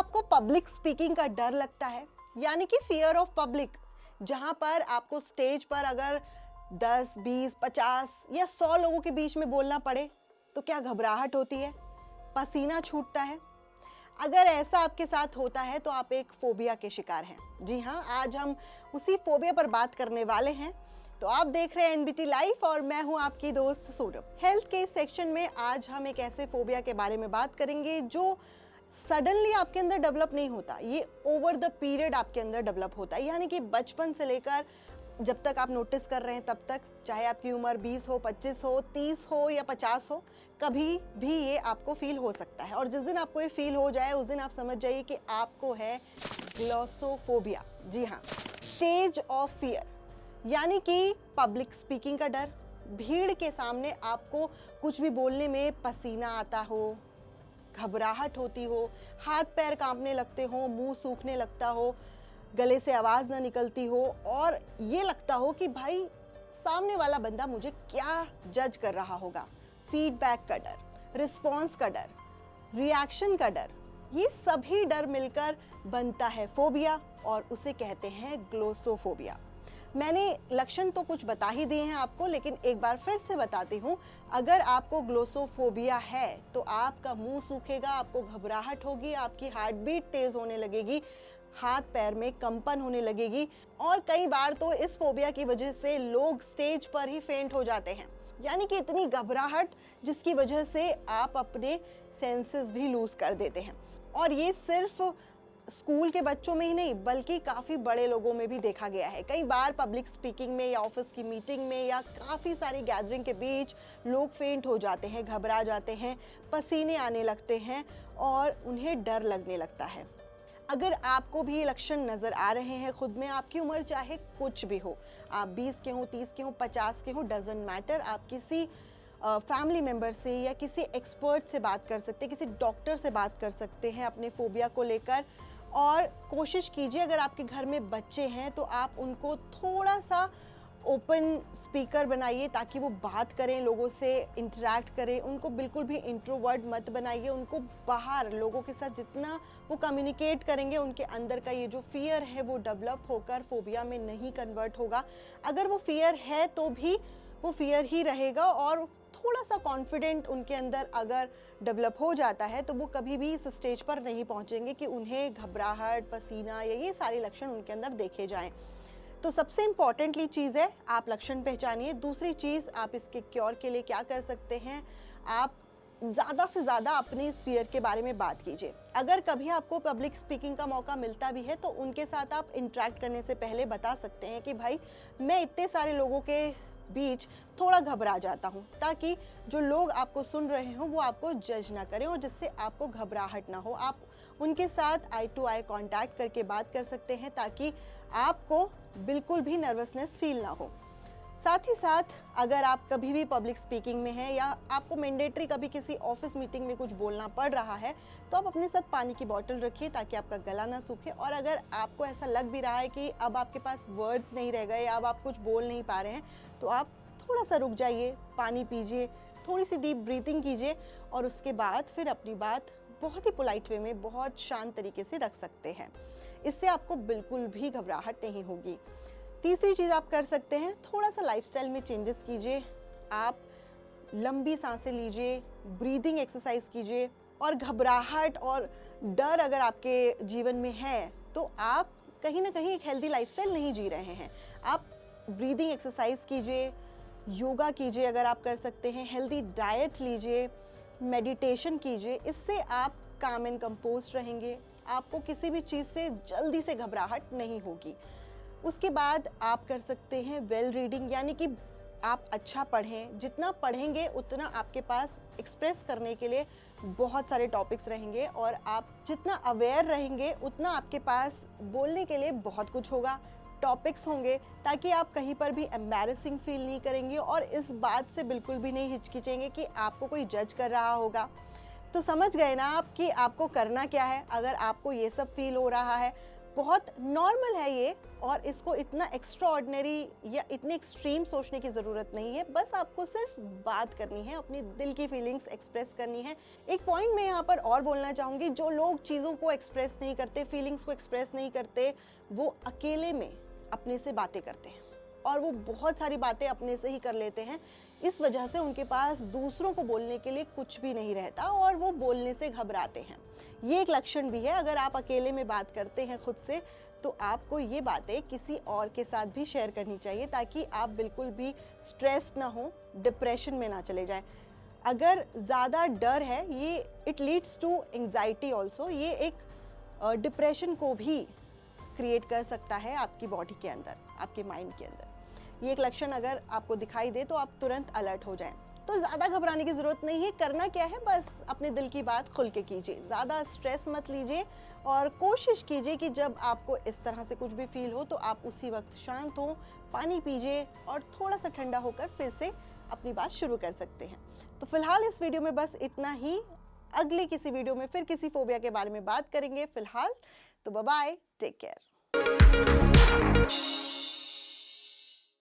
आपको public speaking का डर लगता है, यानी कि फियर ऑफ पब्लिक, जहां पर आपको स्टेज पर अगर 10, 20, 50 या 100 लोगों के बीच में बोलना पड़े तो क्या घबराहट होती है, पसीना छूटता है? अगर ऐसा आपके साथ होता है तो आप एक फोबिया के शिकार हैं। जी हाँ, आज हम उसी फोबिया पर बात करने वाले हैं। तो आप देख रहे हैं एनबीटी लाइव और मैं हूं आपकी दोस्त सोनम। हेल्थ के सेक्शन में आज हम एक ऐसे फोबिया के बारे में बात करेंगे जो सडनली आपके अंदर डेवलप नहीं होता, ये ओवर द पीरियड आपके अंदर डेवलप होता है। यानी कि बचपन से लेकर जब तक आप नोटिस कर रहे हैं तब तक, चाहे आपकी उम्र 20 हो, 25 हो, 30 हो या 50 हो, कभी भी ये आपको फील हो सकता है। और जिस दिन आपको ये फील हो जाए उस दिन आप समझ जाइए कि आपको है ग्लोसोफोबिया। जी हाँ, स्टेज ऑफ फियर, यानी कि पब्लिक स्पीकिंग का डर। भीड़ के सामने आपको कुछ भी बोलने में पसीना आता हो, घबराहट होती हो, हाथ पैर कांपने लगते हो, मुंह सूखने लगता हो, गले से आवाज़ ना निकलती हो और ये लगता हो कि भाई सामने वाला बंदा मुझे क्या जज कर रहा होगा। फीडबैक का डर, रिस्पॉन्स का डर, रिएक्शन का डर, ये सभी डर मिलकर बनता है फोबिया और उसे कहते हैं ग्लोसोफोबिया। मैंने लक्षण तो कुछ बता ही दिए हैं आपको, लेकिन एक बार फिर से बताती हूँ। अगर आपको ग्लोसोफोबिया है तो आपका मुंह सूखेगा, आपको घबराहट होगी, आपकी हार्ट बीट तेज होने लगेगी, हाथ पैर में कंपन होने लगेगी और कई बार तो इस फोबिया की वजह से लोग स्टेज पर ही फेंट हो जाते हैं। यानी कि इतनी घबराहट जिसकी वजह से आप अपने सेंसेस भी लूज कर देते हैं। और ये सिर्फ स्कूल के बच्चों में ही नहीं बल्कि काफ़ी बड़े लोगों में भी देखा गया है। कई बार पब्लिक स्पीकिंग में या ऑफिस की मीटिंग में या काफ़ी सारी गैदरिंग के बीच लोग फेंट हो जाते हैं, घबरा जाते हैं, पसीने आने लगते हैं और उन्हें डर लगने लगता है। अगर आपको भी ये लक्षण नज़र आ रहे हैं खुद में, आपकी उम्र चाहे कुछ भी हो, आप 20 के हो, 30 के हो, 50 के हो, डजंट मैटर, आप किसी फैमिली मेम्बर से या किसी एक्सपर्ट से बात कर सकते हैं, किसी डॉक्टर से बात कर सकते हैं अपने फोबिया को लेकर। और कोशिश कीजिए, अगर आपके घर में बच्चे हैं तो आप उनको थोड़ा सा ओपन स्पीकर बनाइए ताकि वो बात करें, लोगों से इंटरेक्ट करें। उनको बिल्कुल भी इंट्रोवर्ट मत बनाइए, उनको बाहर लोगों के साथ जितना वो कम्युनिकेट करेंगे उनके अंदर का ये जो फियर है वो डेवलप होकर फोबिया में नहीं कन्वर्ट होगा। अगर वो फियर है तो भी वो फियर ही रहेगा और थोड़ा सा कॉन्फिडेंट उनके अंदर अगर डेवलप हो जाता है तो वो कभी भी इस स्टेज पर नहीं पहुंचेंगे कि उन्हें घबराहट, पसीना या ये सारे लक्षण उनके अंदर देखे जाएं। तो सबसे इम्पॉर्टेंटली चीज़ है आप लक्षण पहचानिए। दूसरी चीज़, आप इसके क्योर के लिए क्या कर सकते हैं, आप ज़्यादा से ज़्यादा अपने इस फियर के बारे में बात कीजिए। अगर कभी आपको पब्लिक स्पीकिंग का मौका मिलता भी है तो उनके साथ आप इंटरेक्ट करने से पहले बता सकते हैं कि भाई मैं इतने सारे लोगों के बीच थोड़ा घबरा जाता हूँ, ताकि जो लोग आपको सुन रहे हो वो आपको जज ना करें और जिससे आपको घबराहट ना हो। आप उनके साथ आई टू आई कांटेक्ट करके बात कर सकते हैं ताकि आपको बिल्कुल भी नर्वसनेस फील ना हो। साथ ही साथ अगर आप कभी भी पब्लिक स्पीकिंग में हैं या आपको मैंडेटरी कभी किसी ऑफिस मीटिंग में कुछ बोलना पड़ रहा है तो आप अपने साथ पानी की बोतल रखिए ताकि आपका गला ना सूखे। और अगर आपको ऐसा लग भी रहा है कि अब आपके पास वर्ड्स नहीं रह गए, अब आप कुछ बोल नहीं पा रहे हैं, तो आप थोड़ा सा रुक जाइए, पानी पीजिए, थोड़ी सी डीप ब्रीथिंग कीजिए और उसके बाद फिर अपनी बात बहुत ही पोलाइट वे में, बहुत शांत तरीके से रख सकते हैं। इससे आपको बिल्कुल भी घबराहट नहीं होगी। तीसरी चीज़ आप कर सकते हैं, थोड़ा सा लाइफस्टाइल में चेंजेस कीजिए। आप लंबी सांसें लीजिए, ब्रीदिंग एक्सरसाइज कीजिए और घबराहट और डर अगर आपके जीवन में है तो आप कहीं ना कहीं एक हेल्दी लाइफस्टाइल नहीं जी रहे हैं। आप ब्रीदिंग एक्सरसाइज कीजिए, योगा कीजिए अगर आप कर सकते हैं, हेल्दी डाइट लीजिए, मेडिटेशन कीजिए। इससे आप काम एंड कंपोस्ट रहेंगे, आपको किसी भी चीज़ से जल्दी से घबराहट नहीं होगी। उसके बाद आप कर सकते हैं वेल रीडिंग, यानी कि आप अच्छा पढ़ें। जितना पढ़ेंगे उतना आपके पास एक्सप्रेस करने के लिए बहुत सारे टॉपिक्स रहेंगे और आप जितना अवेयर रहेंगे उतना आपके पास बोलने के लिए बहुत कुछ होगा, टॉपिक्स होंगे, ताकि आप कहीं पर भी एम्बैरेसिंग फील नहीं करेंगे और इस बात से बिल्कुल भी नहीं हिचकिचेंगे कि आपको कोई जज कर रहा होगा। तो समझ गए ना आप कि आपको करना क्या है। अगर आपको ये सब फील हो रहा है, बहुत नॉर्मल है ये, और इसको इतना एक्स्ट्राऑर्डिनरी या इतनी एक्सट्रीम सोचने की ज़रूरत नहीं है। बस आपको सिर्फ बात करनी है, अपनी दिल की फीलिंग्स एक्सप्रेस करनी है। एक पॉइंट मैं यहाँ पर और बोलना चाहूँगी, जो लोग चीज़ों को एक्सप्रेस नहीं करते, फीलिंग्स को एक्सप्रेस नहीं करते, वो अकेले में अपने से बातें करते हैं और वो बहुत सारी बातें अपने से ही कर लेते हैं। इस वजह से उनके पास दूसरों को बोलने के लिए कुछ भी नहीं रहता और वो बोलने से घबराते हैं। ये एक लक्षण भी है। अगर आप अकेले में बात करते हैं खुद से, तो आपको ये बातें किसी और के साथ भी शेयर करनी चाहिए, ताकि आप बिल्कुल भी स्ट्रेस ना हो, डिप्रेशन में ना चले जाएं। अगर ज़्यादा डर है, ये it leads to anxiety also. ये एक डिप्रेशन को भी क्रिएट कर सकता है आपकी बॉडी के अंदर, आपके माइंड के अंदर। ये एक लक्षण अगर आपको दिखाई दे तो आप तुरंत अलर्ट हो जाएं। तो ज़्यादा घबराने की ज़रूरत नहीं है। करना क्या है, बस अपने दिल की बात खुल के कीजिए, ज़्यादा स्ट्रेस मत लीजिए और कोशिश कीजिए कि जब आपको इस तरह से कुछ भी फील हो तो आप उसी वक्त शांत हो, पानी पीजिए और थोड़ा सा ठंडा होकर फिर से अपनी बात शुरू कर सकते हैं। तो फिलहाल इस वीडियो में बस इतना ही। अगली किसी वीडियो में फिर किसी फोबिया के बारे में बात करेंगे। फिलहाल तो बाय बाय, टेक केयर।